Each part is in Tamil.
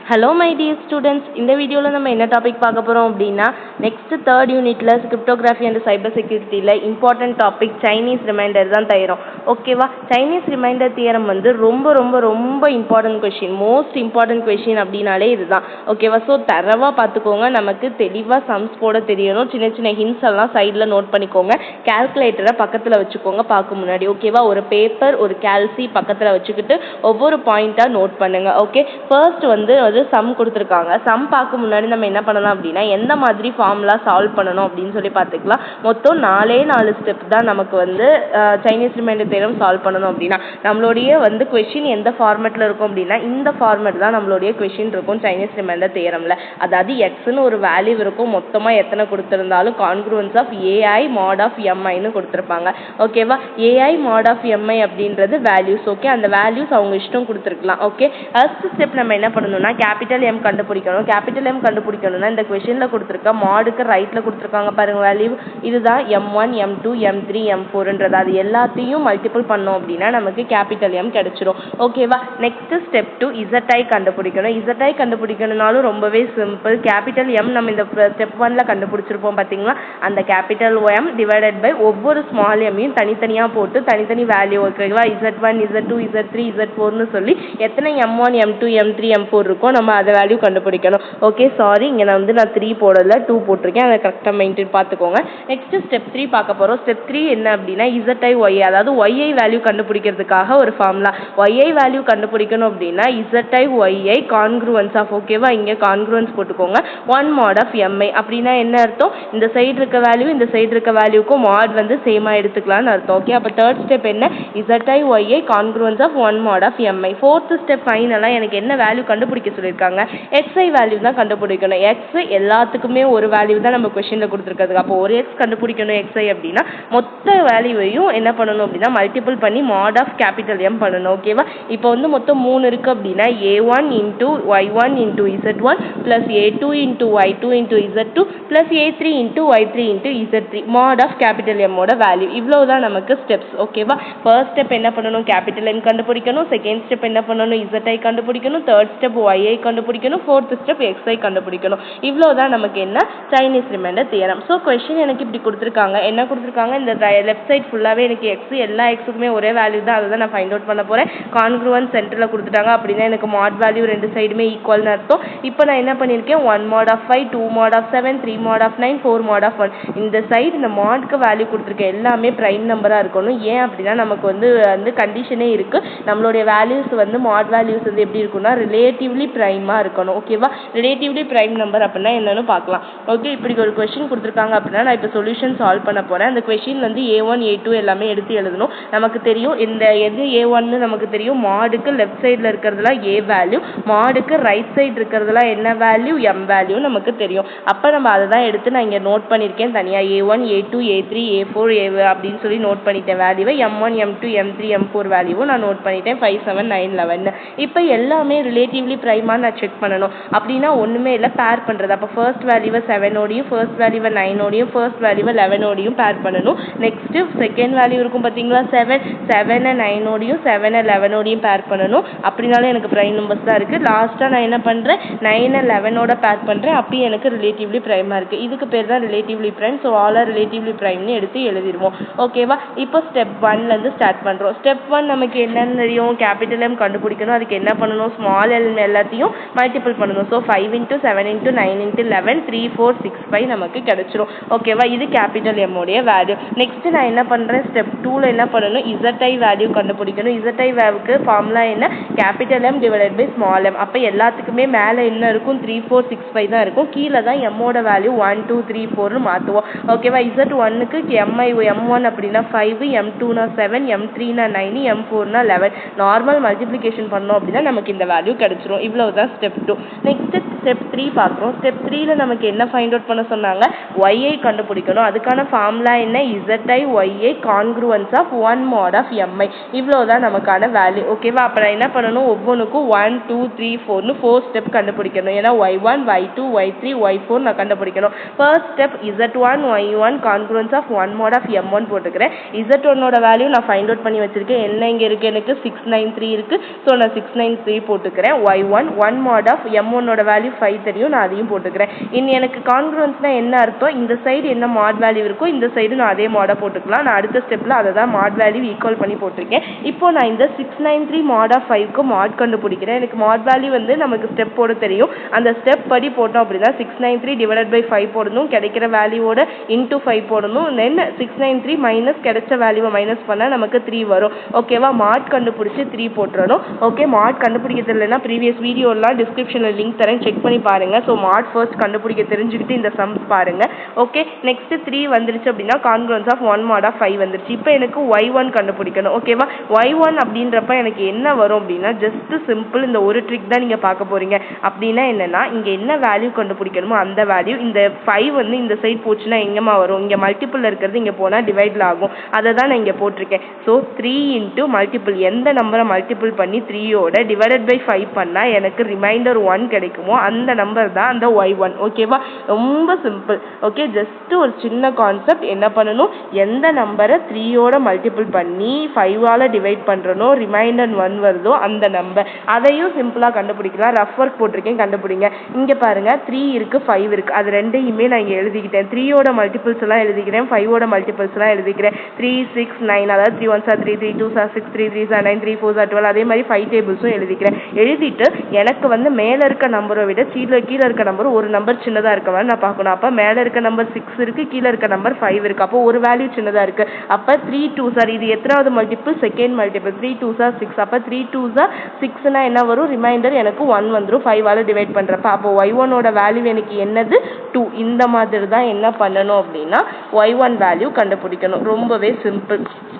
Hello my dear students, இந்த வீடியோவில் நம்ம என்ன டாபிக் பார்க்க போகிறோம் அப்படின்னா நெக்ஸ்ட் தேர்ட் யூனிட்ல கிரிப்டோகிராஃபி அண்ட் சைபர் செக்யூரிட்டியில் இம்பார்ட்டன்ட் டாபிக் சைனீஸ் ரிமைண்டர் தான் தயிரும். ஓகேவா? சைனீஸ் ரிமைண்டர் தியரம் வந்து ரொம்ப ரொம்ப ரொம்ப important question, most important question அப்படின்னாலே இதுதான். ஓகேவா? ஸோ தரவாக பார்த்துக்கோங்க, நமக்கு தெளிவாக சம்ஸ் போட தெரியணும். சின்ன சின்ன ஹிண்ட்ஸ் எல்லாம் சைடில் நோட் பண்ணிக்கோங்க, கால்குலேட்டரை பக்கத்தில் வச்சுக்கோங்க பார்க்க முன்னாடி. ஓகேவா? ஒரு பேப்பர் ஒரு கால்சி பக்கத்தில் வச்சுக்கிட்டு ஒவ்வொரு பாயிண்ட்டாக நோட் பண்ணுங்க. ஓகே, ஃபர்ஸ்ட் வந்து சம் கொடுத்துருக்காங்க. சம் பார்க்க முன்னாடி நம்ம என்ன பண்ணலாம் அப்படின்னா எந்த மாதிரி ஃபார்முலா சால்வ் பண்ணணும் அப்படின்னு சொல்லி பார்த்துக்கலாம். மொத்தம் 4 ஸ்டெப் தான் நமக்கு வந்து சைனீஸ் ரிமைண்டர் தியரம் சால்வ் பண்ணணும் அப்படின்னா. நம்மளுடைய வந்து கொஷின் எந்த ஃபார்மேட்டில் இருக்கும் அப்படின்னா இந்த ஃபார்மேட் தான் நம்மளுடைய கொஷின் இருக்கும் சைனீஸ் ரிமைண்டர் தியரமில். அதாவது எக்ஸ்னு ஒரு வேல்யூ இருக்கும், மொத்தமாக எத்தனை கொடுத்துருந்தாலும் கான்க்ரூவன்ஸ் ஆஃப் ஏஐ மாட் ஆஃப் எம்ஐன்னு கொடுத்துருப்பாங்க. ஓகேவா? ஏஐ மாட் ஆஃப் எம்ஐ அப்படின்றது வேல்யூஸ். ஓகே, அந்த வேல்யூஸ் அவங்க இஷ்டம் கொடுத்துருக்கலாம். ஓகே, ஃபர்ஸ்ட் ஸ்டெப் நம்ம என்ன பண்ணணும்னா கேபிட்டல் எம் கண்டுபிடிக்கணும். கேபிட்டல் எம் கண்டுபிடிக்கணும்னா இந்த கொஷனில் கொடுத்துருக்க மாடுக்கு ரைட்டில் கொடுத்துருக்காங்க பாருங்க வேல்யூ, இதுதான் M1 M2 M3 M4ன்றது. அது எல்லாத்தையும் மல்டிபிள் பண்ணோம் அப்படின்னா நமக்கு கேபிட்டல் எம் கிடைச்சிரும். ஓகேவா? நெக்ஸ்ட் ஸ்டெப் 2 இசட்ஐ கண்டுபிடிக்கணும். இசட்ஐ கண்டுபிடிக்கணும்னாலும் ரொம்பவே சிம்பிள். கேபிட்டல் எம் நம்ம இந்த ஸ்டெப் 1ல கண்டுபிடிச்சிருப்போம் பார்த்தீங்களா, அந்த கேபிட்டல் எம் டிவைடட் பை ஒவ்வொரு ஸ்மால் எம்மையும் தனித்தனியாக போட்டு தனித்தனி வேல்யூ. ஓகேவா? Z1 Z2 Z3 Z4ன்னு சொல்லி எத்தனை M1 M2 M3 M4 இருக்கும் நம்ம அதை வேல்யூ கண்டுபிடிக்கணும். ஓகே, சாரி, இங்கே நான் 3 போடல 2 போட்டிருக்கேன், அதை கரெக்டாக மெயின்டைன் பார்த்துக்கோங்க. நெக்ஸ்ட் ஸ்டெப் 3 பார்க்க போகிறோம். ஸ்டெப் 3 என்ன அப்படின்னா இசட்ஐ ஒய், அதாவது ஒய்ஐ வேல்யூ கண்டுபிடிக்கிறதுக்காக ஒரு ஃபார்முலா. ஒய்ஐ வேல்யூ கண்டுபிடிக்கணும் அப்படின்னா இசட்ஐ ஒய்ஐ கான்க்ரூவன்ஸ் ஆஃப், ஓகேவா, இங்கே கான்க்ரூவன்ஸ் போட்டுக்கோங்க, 1 mod ஆஃப் எம்ஐ. அப்படின்னா என்ன அர்த்தம், இந்த சைடு இருக்க வேல்யூ இந்த சைடு இருக்க வேல்யூக்கும் மாட் வந்து சேமாக எடுத்துக்கலாம்னு அர்த்தம். ஓகே, அப்போ தேர்ட் ஸ்டெப் என்ன, Z I Y I congruence of 1 mod of M I. Fourth step ஃபைனலாக எனக்கு என்ன வேல்யூ கண்டுபிடிக்க சொல்லியிருக்காங்க, எக்ஸ்ஐ வேல்யூ தான் கண்டுபிடிக்கணும். எக்ஸ் எல்லாத்துக்குமே ஒரு வேல்யூ தான் நம்ம கொஸ்டினில் கொடுத்துருக்காது. அப்போ ஒரு எக்ஸ் கண்டுபிடிக்கணும் எக்ஸ்ஐ அப்படின்னா மொத்த வேல்யூவையும் என்ன பண்ணணும் அப்படின்னா மல்டிபிள் பண்ணி மாட் ஆஃப் கேபிட்டல் எம் பண்ணணும். ஓகேவா? இப்போ வந்து மொத்தம் 3 இருக்குது அப்படின்னா A1 into Y1 into Z1 plus A2 into Y2 into Z2 plus A3 into Y3 into Z3 mod of capital எம்மோட வேல்யூ. இவ்வளோ தான் நமக்கு ஸ்டெப்ஸ். ஓகேவா? ஃபர்ஸ்ட் ஸ்டெப் என்ன பண்ணணும், கேபிட்டல் எம் கண்டுபிடிக்கணும். செகண்ட் ஸ்டெப் என்ன பண்ணணும், இசட்ஐ கண்டுபிடிக்கணும். தேர்ட் ஸ்டெப் ஒய்ஐ கண்டுபிடிக்கணும். ஃபோர்த் ஸ்டெப் எக்ஸ்ஐ கண்டுபிடிக்கணும். இவ்வளோ தான் நமக்கு என்ன Chinese remainder theorem. So question எனக்கு இப்படி கொடுத்துருக்காங்க. என்ன கொடுத்துருக்காங்க, இந்த லெஃப்ட் சைட் ஃபுல்லாகவே எனக்கு எக்ஸ், எல்லா எக்ஸுக்குமே ஒரே வேல்யூ தான், அதை தான் நான் ஃபைண்ட் அவுட் பண்ண போகிறேன். கான்க்ரூவன்ஸ் சென்டரில் கொடுத்துட்டாங்க அப்படின்னா எனக்கு மாட் வேல்யூ ரெண்டு சைடுமே ஈக்குவல்னு அர்த்தம். இப்போ நான் என்ன பண்ணியிருக்கேன், 1 mod of 5 2 mod of 7 3 mod of 9 4 mod of 1. இந்த சைடு இந்த மாட்க்கு வேல்யூ கொடுத்துருக்கேன் எல்லாமே ப்ரைம் நம்பராக இருக்கணும். ஏன் அப்படின்னா நமக்கு வந்து கண்டிஷனே இருக்குது, நம்மளுடைய வேல்யூஸ் வந்து மாட் வேல்யூஸ் வந்து எப்படி இருக்குன்னா ரிலேட்டிவ்லி ப்ரைமாக இருக்கணும். ஓகேவா? ரிலேட்டிவ்லி ப்ரைம் நம்பர் அப்படின்னா என்னன்னு பார்க்கலாம். ஓகே, இப்படி ஒரு கொஸ்டின் கொடுத்துருக்காங்க அப்படின்னா நான் இப்போ சொல்யூஷன் சால்வ் பண்ண போகிறேன். அந்த கொஸ்டின் வந்து A1 A2 எல்லாமே எடுத்து எழுதணும். நமக்கு தெரியும் இந்த எது A1ன்னு நமக்கு தெரியும், மாடுக்கு லெஃப்ட் சைடில் இருக்கிறதுலாம் A வேல்யூ, மாடுக்கு ரைட் சைடு இருக்கிறதுலாம் என்ன வேல்யூ, M வேல்யூ நமக்கு தெரியும். அப்போ நம்ம அதை தான் எடுத்து நான் இங்கே நோட் பண்ணியிருக்கேன் தனியாக. A1 A2 A3 A4 அப்படின்னு சொல்லி நோட் பண்ணிட்டேன் வேல்யூவை. M1 M2 M3 M4 வேல்யூவும் நான் நோட் பண்ணிட்டேன். 5 7 9 11. இப்போ எல்லாமே ரிலேட்டிவ்லி ப்ரைமாக நான் செக் பண்ணணும். அப்படின்னா ஒன்றுமே இல்லை, பேர் பண்ணுறது. அப்போ ஃபர்ஸ்ட் வேல்யூவை 7ஓடையும் ஃபர்ஸ்ட் வேல்யூவை 9ஓடையும் ஃபர்ஸ்ட் வேல்யூவை 11ஓடையும் பேர் பண்ணணும். நெக்ஸ்ட்டு செகண்ட் வேல்யூ இருக்கும் பார்த்தீங்களா 7 7 9ஓடையும் 7 11ஓடையும் பேர் பண்ணணும். அப்படின்னாலும் எனக்கு ப்ரைம் நம்பர்ஸ் தான் இருக்குது. லாஸ்ட்டாக நான் என்ன பண்ணுறேன், 9 11ஓட பேர் பண்ணுறேன். அப்படியே எனக்கு ரிலேட்டிவ்லி ப்ரைமாக இருக்குது. இதுக்கு பேர் தான் relatively prime. So all are relatively ப்ரைம்னு எடுத்து எழுதிடுவோம். ஓகேவா? இப்போ ஸ்டெப் 1லேருந்து ஸ்டார்ட் பண்ணுறோம். ஸ்டெப் 1 நமக்கு என்னென்னு தெரியும், கேபிட்டல் எம் கண்டுபிடிக்கணும். அதுக்கு என்ன பண்ணணும், ஸ்மால் எல் எல்லாத்தையும் மல்டிபிள் பண்ணணும். ஸோ 5 இன்ட்டு 7 இன்ட்டு 9 இன்ட்டு 11 3 4 6 5 நமக்கு கிடைச்சிரும். ஓகேவா? இது கேபிட்டல் எம்மோடைய வேல்யூ. நெக்ஸ்ட் நான் என்ன பண்ணுறேன், ஸ்டெப் 2ல என்ன பண்ணணும், இசட்ஐ வேல்யூ கண்டுபிடிக்கணும். இசட்ஐ வேல்யூக்கு ஃபார்முலா என்ன, capital M divided by small M. அப்போ எல்லாத்துக்குமே மேலே என்ன இருக்கும், 3 4 6 5 தான் இருக்கும். கீழே தான் எம்மோட வேல்யூ 1 2 3 4ன்னு மாற்றுவோம். ஓகேவா? Z1க்கு M1 அப்படின்னா 5 M2னா 7 M3னா 9 M4னா 11. நார்மல் மல்டிப்ளிகேஷன் பண்ணோம் அப்படின்னா நமக்கு இந்த வேல்யூ கிடைச்சிரும். இவ்வளோ தான் ஸ்டெப் 2. நெக்ஸ்ட் ஸ்டெப் 3 பார்க்குறோம். ஸ்டெப் 3ல நமக்கு என்ன ஃபைண்ட் அவுட் பண்ண சொன்னாங்க, ஒய்ஐ கண்டுபிடிக்கணும். அதுக்கான ஃபார்முலா என்ன, Z I Y I congruence of 1 mod of M I. இவ்வளோ தான் நமக்கான வேல்யூ. ஓகேவா? அப்போ நான் என்ன பண்ணணும், ஒவ்வொன்றுக்கும் 1 2 3 4ன்னு 4 ஸ்டெப் கண்டுபிடிக்கணும். ஏன்னா Y1 Y2 Y3 Y4 நான் கண்டுபிடிக்கணும். First step Z1 Y1 congruence of 1 mod of M1 போட்டுக்கிறேன். Z1ஓட வேல்யூ நான் ஃபைண்ட் அவுட் பண்ணி வச்சிருக்கேன். என்ன இங்கே இருக்குது, எனக்கு 693 இருக்குது. ஸோ நான் 693 போட்டுக்கிறேன். Y1 ஒன் மாட் ஆஃப் m1ஓட வேல்யூ 5 தெரியும், நான் அதையும் போட்டுக்கிறேன். இனி எனக்கு கான்க்ருவன்ஸ்னா என்ன அர்த்தம், இந்த சைடு என்ன மாட் வேல்யூ இருக்கோ இந்த சைடு நான் அதே மாடை போட்டுக்கலாம். நான் அடுத்த ஸ்டெப்பில் அதை தான் மாட் வேல்யூ ஈக்குவல் பண்ணி போட்டிருக்கேன். இப்போ நான் இந்த 693 மாட் ஆஃப் 5க்கு மாட் கண்டுபிடிக்கிறேன். எனக்கு மாட் வேல்யூ வந்து நமக்கு ஸ்டெப் போட தெரியும். அந்த ஸ்டெப் படி போட்டோம் அப்படின்னா 693 டிவைடட் பை 5 போடணும், கிடைக்கிற வேல்யூவோட இன்டூ 5 போடணும். தென் 693 மைனஸ் கிடைச்ச வேல்யூவை மைனஸ் பண்ணால் நமக்கு 3 வரும். ஓகேவா, மாட் கண்டுபிடிச்சி 3 போட்டுறணும். ஓகே, மாட் கண்டுபிடிக்க தெரியலனா ப்ரீவியஸ் வீடியோலாம் டிஸ்கிரிப்ஷனில் லிங்க் தரேன், செக் பண்ணி பாருங்கள். ஸோ மாட் ஃபர்ஸ்ட் கண்டுபிடிக்க தெரிஞ்சுக்கிட்டு இந்த சம்ஸ் பாருங்கள். ஓகே, நெக்ஸ்ட் 3 வந்துருச்சு அப்படின்னா கான்க்ருவன்ஸ் ஆஃப் 1 மாட் ஆஃப் 5 வந்துருச்சு. இப்போ எனக்கு y1 கண்டுபிடிக்கணும். ஓகேவா, y1 அப்படின்றப்ப எனக்கு என்ன வரும் அப்படின்னா ஜஸ்ட் சிம்பிள் இந்த ஒரு ட்ரிக் தான் நீங்கள் பார்க்க போகிறீங்க. அப்படின்னா என்னென்னா இங்கே என்ன வேல்யூ கண்டுபிடிக்கணுமோ அந்த வேல்யூ, இந்த 5 வந்து இந்த சைட் போச்சுன்னா எங்கேம்மா வரும், இங்கே மல்டிபிள் இருக்கிறது இங்கே போனால் டிவைடில் ஆகும். அதை தான் நான் இங்கே போட்டிருக்கேன். ஸோ 3 இன்ட்டு மல்டிபிள், எந்த நம்பரை மல்டிபிள் பண்ணி 3யோட டிவைடட் பை 5 பண்ணால் எனக்கு ரிமைண்டர் 1 கிடைக்குமோ அந்த நம்பர் தான் அந்த y1. ஓகேவா, ரொம்ப சிம்பிள். ஓகே, ஜஸ்ட் ஒரு சின்ன கான்செப்ட். என்ன பண்ணணும், எந்த நம்பரை 3யோட மல்டிபிள் பண்ணி 5ஆல் டிவைட் பண்ணுறனோ ரிமைண்டர் 1 வருதோ அந்த நம்பர். அதையும் சிம்பிளாக கண்டுபிடிக்கலாம். ரஃப் ஒர்க் போட்டிருக்கேன், கண்டுபிடிங்க. இங்கே பாருங்கள் 3 இருக்குது 5 இருக்குது, அது ரெண்டையுமே நான் இங்கே எழுதிக்கிட்டேன். 3யோட மல்டிபிள்ஸ் எல்லாம் எழுதிக்கிறேன், 5ஓட மல்டிபிள்ஸ் எல்லாம் எழுதிக்கிறேன். 3 6 9, அதாவது 3 1s are 3, 3 2s are 6, 3 3s are 9, 3 4s are 12. அதே மாதிரி 5 டேபிள்ஸும் எழுதிக்கிறேன். எழுதிட்டு எனக்கு வந்து மேலே இருக்க நம்பரை விட கீழே இருக்க நம்பர் ஒரு நம்பர் சின்னதாக இருக்க மாதிரி நான் பார்க்கணும். அப்போ மேலே இருக்க நம்பர் 6 இருக்குது, கீழே இருக்க நம்பர் 5 இருக்குது. அப்போ ஒரு வேல்யூ சின்னதாக இருக்குது. அப்போ 3 2s are, இது எத்தனாவது multiple, second multiple. 3 2s are 6. அப்போ 3 2s are 6னா என்ன வரும், ரிமைண்டர் எனக்கு 1 வந்துடும் 5ஆல் டிவைட் பண்ணுறப்ப. அப்போ y1ஓட வேல்யூ எனக்கு என்னது 2. இந்த மாதிரி தான் என்ன பண்ணணும் அப்படின்னா y1 வேல்யூ கண்டுபிடிக்கணும். ரொம்பவே சிம்பிள்.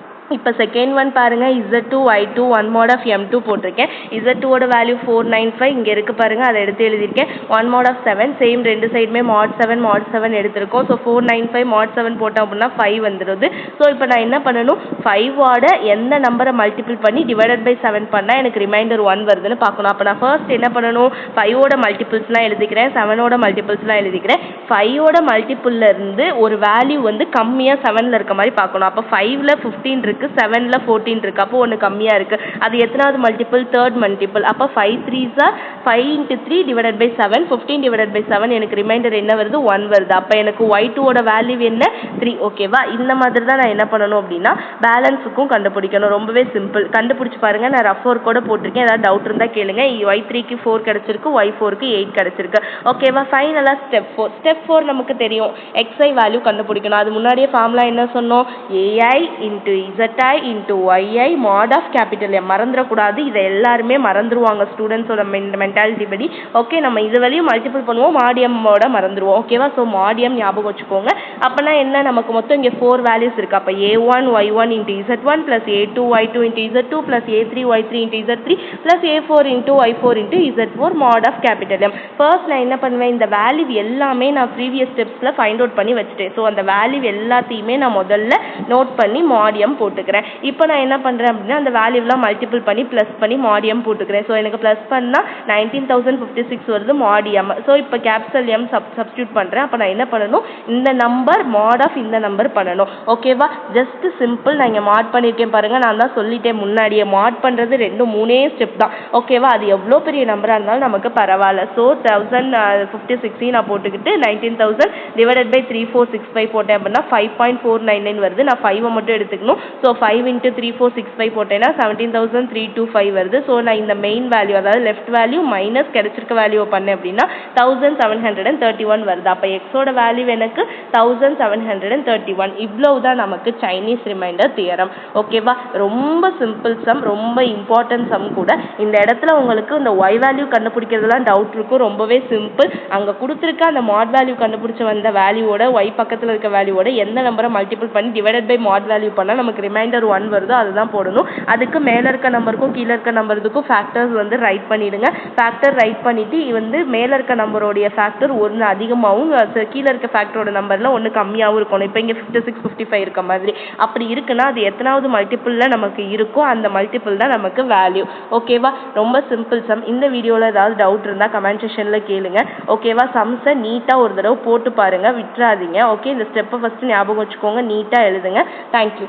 இப்போ செகண்ட் ஒன் பாருங்கள், Z2 Y2 1 mod of M2 போட்டிருக்கேன். Z2ஓட வேல்யூ 495 இங்கே இருக்குது பாருங்கள், அதை எடுத்து எழுதியிருக்கேன். 1 mod of 7, சேம் ரெண்டு சைடுமே mod 7 எடுத்திருக்கோம். ஸோ 495 mod 7 போட்டோம் அப்படின்னா 5 வந்துடுது. ஸோ இப்போ நான் என்ன பண்ணணும், 5ஓட எந்த நம்பரை மல்டிபிள் பண்ணி டிவைடட் பை 7 பண்ணால் எனக்கு ரிமைண்டர் 1 வருதுன்னு பார்க்கணும். அப்போ நான் ஃபர்ஸ்ட் என்ன பண்ணணும், 5ஓட மல்டிபிள்ஸ்லாம் எழுதிக்கிறேன், 7ஓட மல்டிபிள்ஸ்லாம் எழுதிக்கிறேன். 5ஓட மல்டிபிள்லேருந்து ஒரு வேல்யூ வந்து கம்மியாக 7ல் இருக்க மாதிரி பார்க்கணும். அப்போ 5ல் 15 இருக்குது, 7ல் 14 இருக்குது. அப்போ ஒன்று கம்மியாக இருக்குது. அது எத்தனாவது மல்டிபிள், தேர்ட் மல்டிபிள். அப்போ 5 3s are 5 into 3 divided by 7, 15 divided by 7 எனக்கு ரிமைண்டர் என்ன வருது, 1 வருது. அப்போ எனக்கு y2ஓட வேல்யூ என்ன 3. ஓகேவா, இந்த மாதிரி தான் நான் என்ன பண்ணணும் அப்படின்னா பேலன்ஸுக்கும் கண்டுபிடிக்கணும். ரொம்பவே சிம்பிள். கண்டுபிடிச்சி பாருங்கள், நான் ரஃப் ஒர்க்கோட போட்டிருக்கேன். ஏதாவது டவுட் இருந்தால் கேளுங்க. y3க்கு 4 கிடச்சிருக்கு, y4க்கு 8 கிடச்சிருக்கு. ஓகேவா, ஃபைனலாக ஸ்டெப் 4 நமக்கு தெரியும், xi வேல்யூ கண்டுபிடிக்கணும். அது முன்னாடியே ஃபார்முலா என்ன சொன்னோம், ai into zi into yi mod of capital M. மறந்துடக்கூடாது, இதை எல்லாருமே மறந்துடுவாங்க ஸ்டூடெண்ட்ஸோட மென்டாலிட்டி படி. ஓகே, நம்ம இது வரையும் மல்டிபிள் பண்ணுவோம், மாடியமோட மறந்துடுவோம். ஓகேவா, ஸோ மாடியம் ஞாபகம் வச்சுக்கோங்க. அப்போனா என்ன, நமக்கு மொத்தம் இங்கே 4 வேல்யூஸ் இருக்குது. அப்போ a1 y1 into z1 plus a2 y2 into z2 plus a3 y3 into z3 plus a4 into y4 into z4 mod of capital M. First நான் என்ன பண்ணுவேன், இந்த வேல்யூ எல்லாமே நான் ப்ரீவியஸ் ஸ்டெப்ஸில் ஃபைண்ட் அவுட் பண்ணி வச்சுட்டேன். ஸோ அந்த வேல்யூ எல்லாத்தையுமே நான் முதல்ல நோட் பண்ணி மாடியம் போட்டுக்கிறேன். இப்போ நான் என்ன பண்ணுறேன் அப்படின்னா அந்த வேல்யூலாம் மல்டிபிள் பண்ணி ப்ளஸ் பண்ணி மாடியம் போட்டுக்கிறேன். ஸோ எனக்கு ப்ளஸ் பண்ணால் 19,056 வருது மாடியம். ஸோ இப்போ கேபிட்டல் M சப்ஸ்டியூட் பண்ணுறேன். அப்போ நான் என்ன பண்ணணும், இந்த நம்பர் மாட் ஆஃப் இந்த நம்பர் பண்ணணும். ஓகேவா, ஜஸ்ட் சிம்பிள். நான் இங்கே மாட் பண்ணியிருக்கேன் பாருங்கள், நான் தான் சொல்லிட்டேன் முன்னாடியே, மாட் பண்ணுறது 2-3 ஸ்டெப் தான். ஓகேவா, அது எவ்வளோ பெரிய நம்பராக இருந்தாலும் நமக்கு பரவாயில்ல. ஸோ 1056 நான் போட்டுக்கிட்டு 19,000 டிவைடட் பை 3465 போட்டேன் அப்படின்னா 5.499 வருது. நான் 5 மட்டும் எடுத்துக்கணும். ஸோ 5 into 3465 போட்டேன்னா 17,325 வருது. ஸோ நான் இந்த மெயின் வேல்யூ, அதாவது லெஃப்ட் வேல்யூ மைனஸ் கிடைச்சிருக்க வேல்யூ பண்ணேன் அப்படின்னா 1731 வருது. அப்போ எக்ஸோட வேல்யூ எனக்கு 1731. இவ்வளவு தான் நமக்கு சைனீஸ் ரிமைண்டர் தியரம். ஓகேவா, ரொம்ப சிம்பிள் சம், ரொம்ப இம்பார்ட்டன்ட் சம் கூட. இந்த இடத்துல உங்களுக்கு இந்த ஒய் வேல்யூ கண்டுபிடிக்கிறதுலாம் டவுட் இருக்கும். ரொம்பவே சிம்பிள். அங்கே கொடுத்துருக்க அந்த மாட் வேல்யூ கண்டுபிடிச்ச வந்த வேல்யூவோட ஒய் பக்கத்தில் இருக்க வேல்யூவோட எந்த நம்பரை மல்டிபிள் பண்ணி டிவைடட் பை மாட் வேல்யூ பண்ணால் நமக்கு ரிமைண்டர் 1 வருதோ அதுதான் போடணும். அதுக்கு மேலே இருக்க நம்பருக்கும் கீழே இருக்க நம்பருக்கும் ஃபேக்டர்ஸ் வந்து ரைட் பண்ணிடுங்க. ஃபேக்டர் ரைட் பண்ணிவிட்டு வந்து மேலே இருக்க நம்பரோடைய ஃபேக்டர் ஒன்று அதிகமாகவும் கீழே இருக்க ஃபேக்டரோட நம்பரில் ஒன்று கம்மியாகவும் இருக்கணும். இப்போ இங்கே 56 55 இருக்க மாதிரி அப்படி இருக்குன்னா அது எத்தனாவது மல்டிபிளில் நமக்கு இருக்கோ அந்த மல்டிபிள் தான் நமக்கு வேல்யூ. ஓகேவா, ரொம்ப சிம்பிள் சம். இந்த வீடியோவில் ஏதாவது டவுட் இருந்தால் கமெண்ட் செக்ஷனில் கேளுங்க. ஓகேவா, சம்ஸை நீட்டாக ஒரு தடவை போட்டு பாருங்கள், விட்டுறாதீங்க. ஓகே, இந்த ஸ்டெப்பை ஃபஸ்ட்டு ஞாபகம் வச்சுக்கோங்க, நீட்டாக எழுதுங்க. தேங்க்யூ.